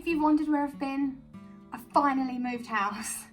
if you've wondered where I've been, I finally moved house.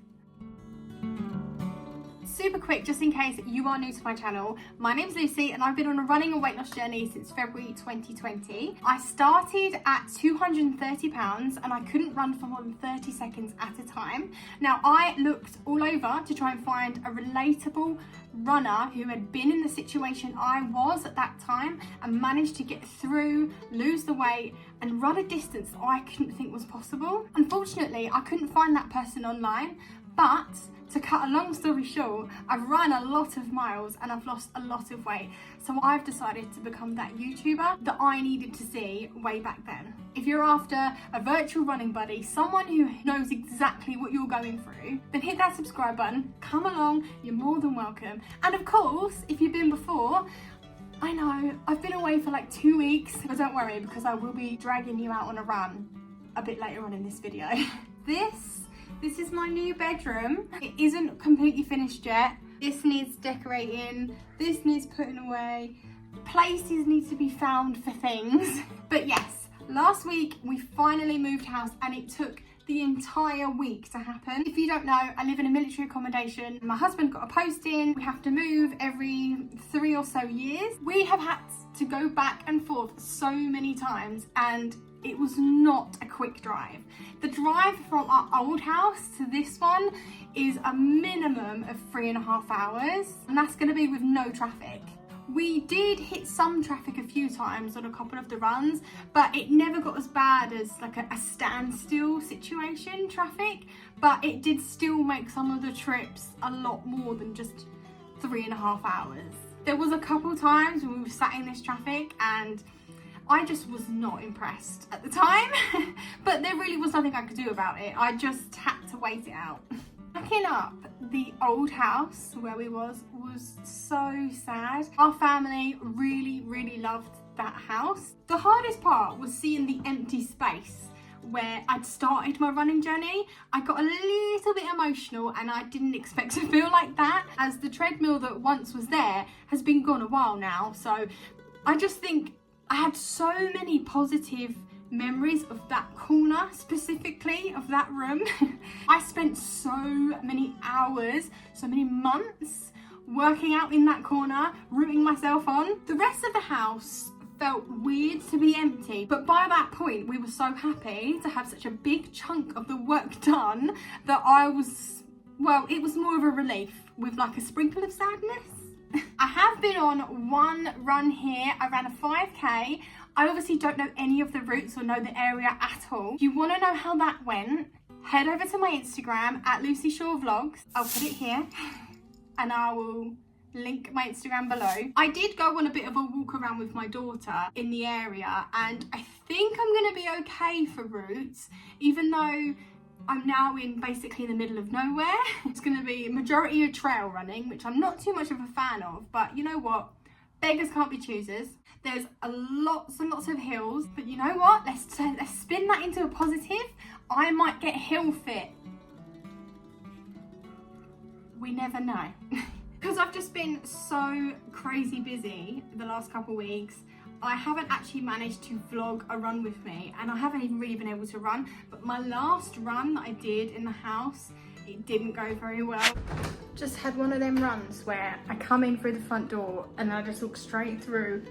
Super quick, just in case you are new to my channel, my name's Lucy and I've been on a running and weight loss journey since February 2020. I started at 230 pounds and I couldn't run for more than 30 seconds at a time. Now, I looked all over to try and find a relatable runner who had been in the situation I was at that time and managed to get through, lose the weight and run a distance that I couldn't think was possible. Unfortunately, I couldn't find that person online, but to cut a long story short, I've run a lot of miles and I've lost a lot of weight. So I've decided to become that YouTuber that I needed to see way back then. If you're after a virtual running buddy, someone who knows exactly what you're going through, then hit that subscribe button, come along, you're more than welcome. And of course, if you've been before, I know, I've been away for like 2 weeks, but don't worry because I will be dragging you out on a run a bit later on in this video. This is my new bedroom. It isn't completely finished yet. This needs decorating, this needs putting away, places need to be found for things. But yes, last week we finally moved house and it took the entire week to happen. If you don't know, I live in a military accommodation. My husband got a post in. We have to move every 3 or so years. We have had to go back and forth so many times and it was not a quick drive. The drive from our old house to this one is a minimum of 3.5 hours, and that's gonna be with no traffic. We did hit some traffic a few times on a couple of the runs, but it never got as bad as like a standstill situation traffic, but it did still make some of the trips a lot more than just 3.5 hours. There was a couple times when we were sat in this traffic and I just was not impressed at the time, but there really was nothing I could do about it. I just had to wait it out. Packing up the old house where we was so sad. Our family really loved that house. The hardest part was seeing the empty space where I'd started my running journey. I got a little bit emotional and I didn't expect to feel like that, as the treadmill that once was there has been gone a while now. So I just think I had so many positive memories of that corner, specifically of that room. I spent so many hours, so many months working out in that corner, rooting myself on. The rest of the house felt weird to be empty, but by that point we were so happy to have such a big chunk of the work done that it was more of a relief with like a sprinkle of sadness. I have been on one run here. I ran a 5k. I obviously don't know any of the routes or know the area at all. If you want to know how that went, head over to my Instagram at Lucy Shaw Vlogs. I'll put it here and I will link my Instagram below. I did go on a bit of a walk around with my daughter in the area and I think I'm going to be okay for routes, even though I'm now in basically the middle of nowhere. It's going to be a majority of trail running, which I'm not too much of a fan of, but you know what? Beggars can't be choosers. There's lots and lots of hills, but you know what? Let's spin that into a positive. I might get hill fit. We never know. Because I've just been so crazy busy the last couple of weeks, I haven't actually managed to vlog a run with me and I haven't even really been able to run, but my last run that I did in the house, it didn't go very well. Just had one of them runs where I come in through the front door and I just walk straight through,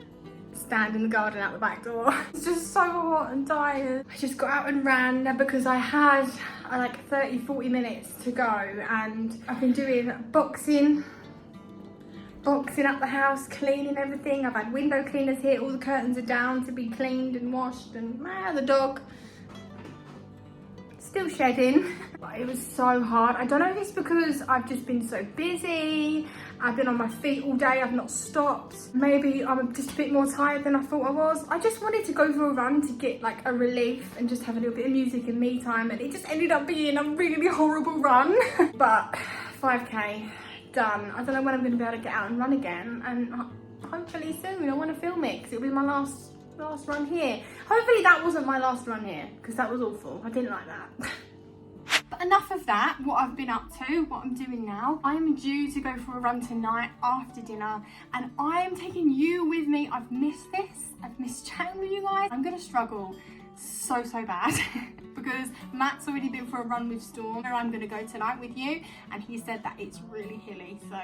stand in the garden out the back door. It's just so hot and tired. I just got out and ran because I had like 30-40 minutes to go and I've been doing boxing up the house, cleaning everything. I've had window cleaners here, all the curtains are down to be cleaned and washed, and the dog still shedding. But it was so hard. I don't know if it's because I've just been so busy, I've been on my feet all day, I've not stopped. Maybe I'm just a bit more tired than I thought I was. I just wanted to go for a run to get like a relief and just have a little bit of music and me time, and it just ended up being a really horrible run. But 5k done. I don't know when I'm going to be able to get out and run again, and hopefully soon. I want to film it because it'll be my last run here. Hopefully that wasn't my last run here because that was awful. I didn't like that. But enough of that, what I've been up to, what I'm doing now. I'm due to go for a run tonight after dinner and I am taking you with me. I've missed this. I've missed chatting with you guys. I'm going to struggle so bad because Matt's already been for a run with Storm, and I'm going to go tonight with you, and he said that it's really hilly. So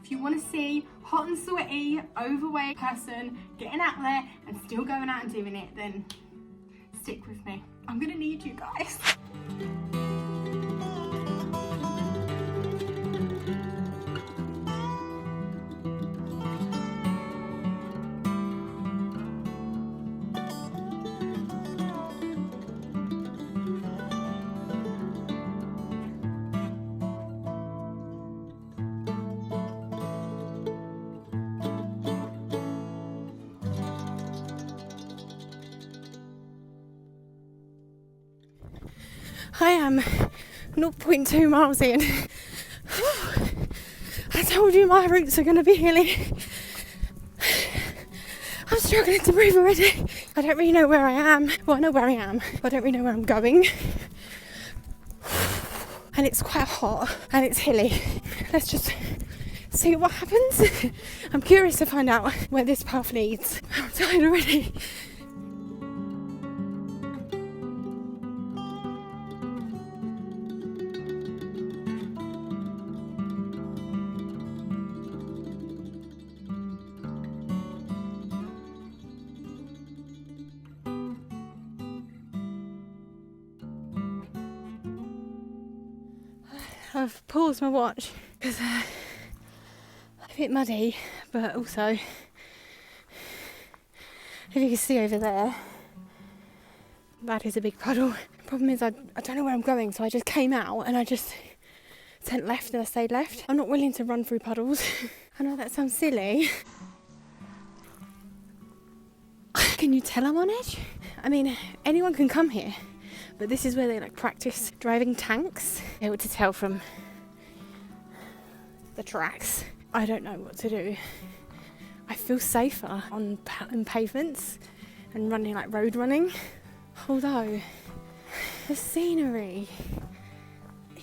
if you want to see hot and sweaty, overweight person getting out there and still going out and doing it, then stick with me. I'm going to need you guys. I am 0.2 miles in. I told you my routes are going to be hilly. I'm struggling to breathe already. I don't really know where I am. Well, I know where I am, but I don't really know where I'm going. And it's quite hot and it's hilly. Let's just see what happens. I'm curious to find out where this path leads. I'm tired already. I've paused my watch because a bit muddy, but also, if you can see over there, that is a big puddle. The problem is I don't know where I'm going, so I just came out and I just turned left and I stayed left. I'm not willing to run through puddles. I know that sounds silly. Can you tell I'm on edge? I mean, anyone can come here. But this is where they like practice driving tanks. Able to tell from the tracks. I don't know what to do. I feel safer on pavements and running like road running. Although the scenery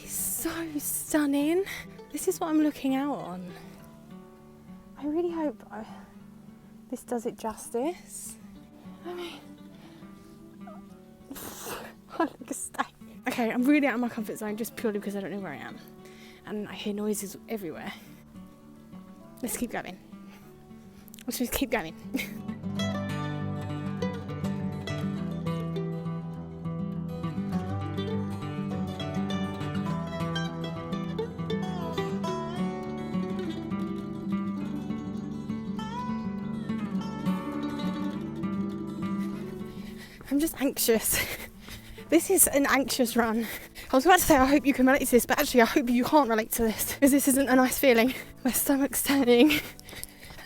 is so stunning. This is what I'm looking out on. I really hope this does it justice. I mean, okay, I'm really out of my comfort zone just purely because I don't know where I am. And I hear noises everywhere. Let's keep going. Let's just keep going. I'm just anxious. This is an anxious run. I was about to say I hope you can relate to this, but actually I hope you can't relate to this, because this isn't a nice feeling. My stomach's turning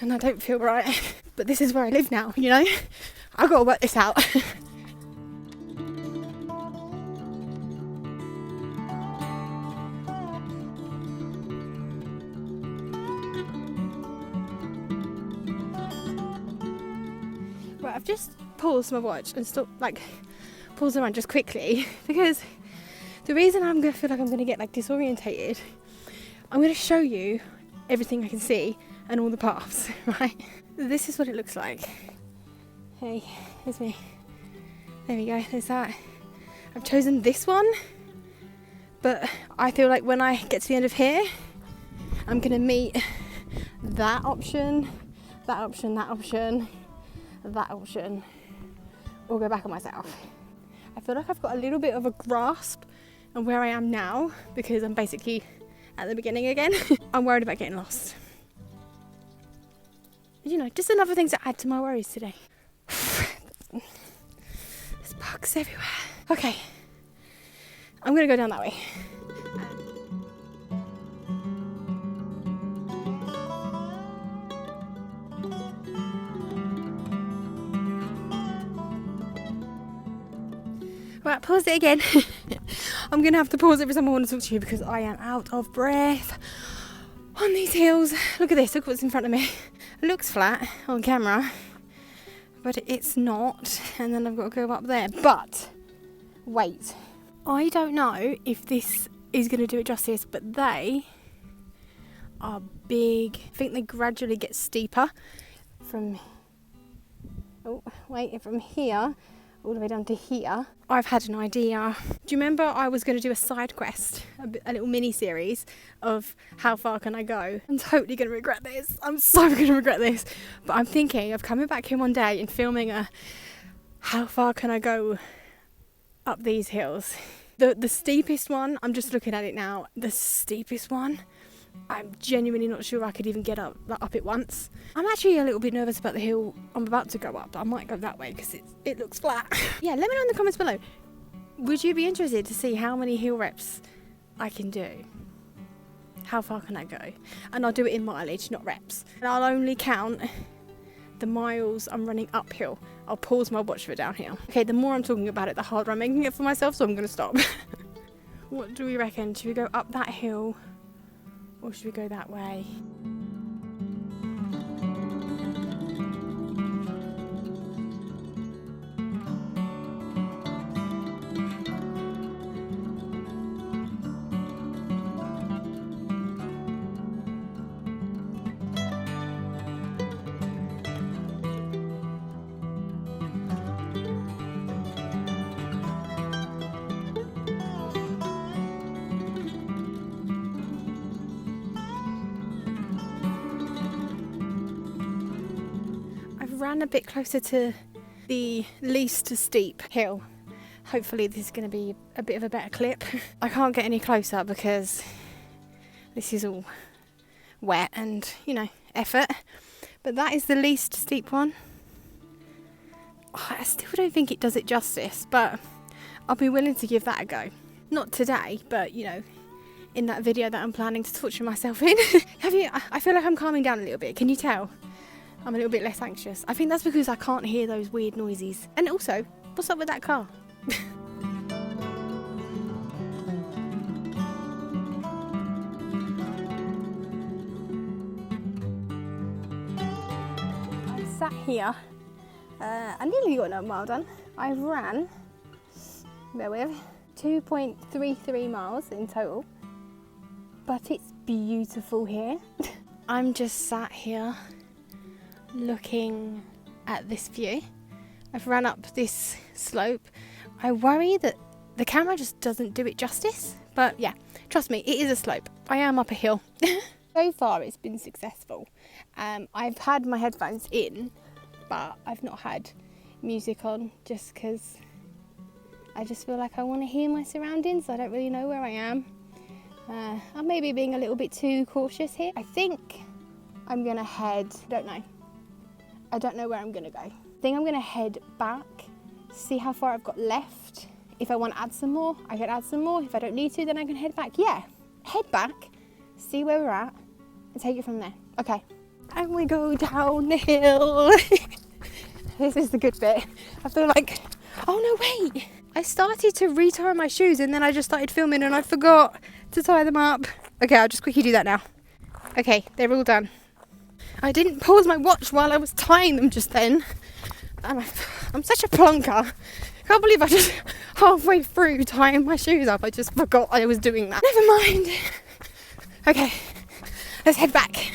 and I don't feel right. But this is where I live now, you know? I've got to work this out. Right, I've just paused my watch and stopped, pause the run just quickly, because the reason I'm going to feel like I'm going to get disorientated, I'm going to show you everything I can see and all the paths, right? This is what it looks like. Hey, there's me. There we go, there's that. I've chosen this one, but I feel like when I get to the end of here, I'm going to meet that option, that option, that option, that option, or go back on myself. I feel like I've got a little bit of a grasp on where I am now because I'm basically at the beginning again. I'm worried about getting lost. You know, just another thing to add to my worries today. There's bugs everywhere. Okay, I'm gonna go down that way. Right, pause it again. I'm going to have to pause every time I want to talk to you because I am out of breath on these hills. Look at this, look what's in front of me. It looks flat on camera, but it's not. And then I've got to go up there. But, wait. I don't know if this is going to do it justice, but they are big. I think they gradually get steeper from here all the way down to here, I've had an idea. Do you remember I was going to do a side quest, a little mini series of how far can I go? I'm totally going to regret this. I'm so going to regret this. But I'm thinking of coming back here one day and filming a how far can I go up these hills. The steepest one, I'm just looking at it now, the steepest one, I'm genuinely not sure I could even get up it once. I'm actually a little bit nervous about the hill I'm about to go up. I might go that way because it looks flat. Yeah, let me know in the comments below. Would you be interested to see how many hill reps I can do? How far can I go? And I'll do it in mileage, not reps. And I'll only count the miles I'm running uphill. I'll pause my watch for down here. Okay, the more I'm talking about it, the harder I'm making it for myself, so I'm going to stop. What do we reckon? Should we go up that hill or should we go that way? Ran a bit closer to the least steep hill. Hopefully this is going to be a bit of a better clip. I can't get any closer because this is all wet and, you know, effort. But that is the least steep one. I still don't think it does it justice, but I'll be willing to give that a go. Not today, but, you know, in that video that I'm planning to torture myself in. I feel like I'm calming down a little bit. Can you tell? I'm a little bit less anxious. I think that's because I can't hear those weird noises. And also, what's up with that car? I sat here. I nearly got another mile done. I ran, bear with, 2.33 miles in total. But it's beautiful here. I'm just sat here looking at this view. I've run up this slope. I worry that the camera just doesn't do it justice, but yeah, trust me, it is a slope. I am up a hill. So far it's been successful. I've had my headphones in, but I've not had music on just because I just feel like I want to hear my surroundings. I don't really know where I am. I'm maybe being a little bit too cautious here. I think I'm gonna head, I don't know where I'm gonna go. I think I'm gonna head back, see how far I've got left. If I want to add some more, I can add some more. If I don't need to, then I can head back. Yeah, head back, see where we're at, and take it from there. Okay. And we go down the hill. This is the good bit. I feel like, oh no, wait. I started to retie my shoes and then I just started filming and I forgot to tie them up. Okay, I'll just quickly do that now. Okay, they're all done. I didn't pause my watch while I was tying them just then. And I'm such a plonker. I can't believe I just halfway through tying my shoes up, I just forgot I was doing that. Never mind. Okay, let's head back.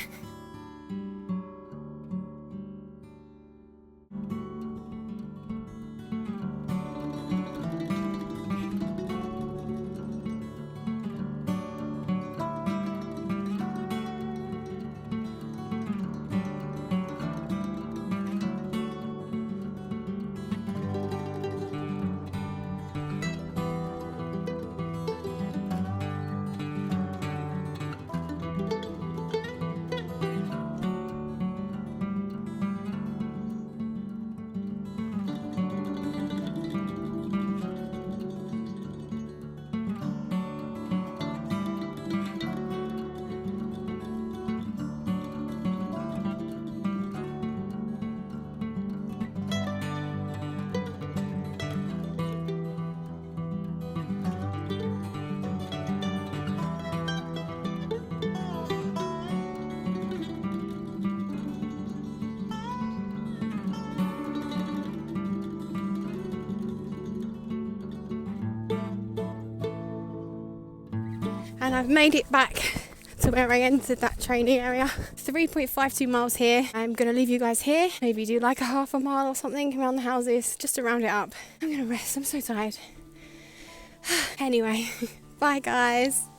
And I've made it back to where I entered that training area. 3.52 miles here. I'm gonna leave you guys here, maybe do like a half a mile or something around the houses just to round it up. I'm gonna rest, I'm so tired. Anyway, bye guys.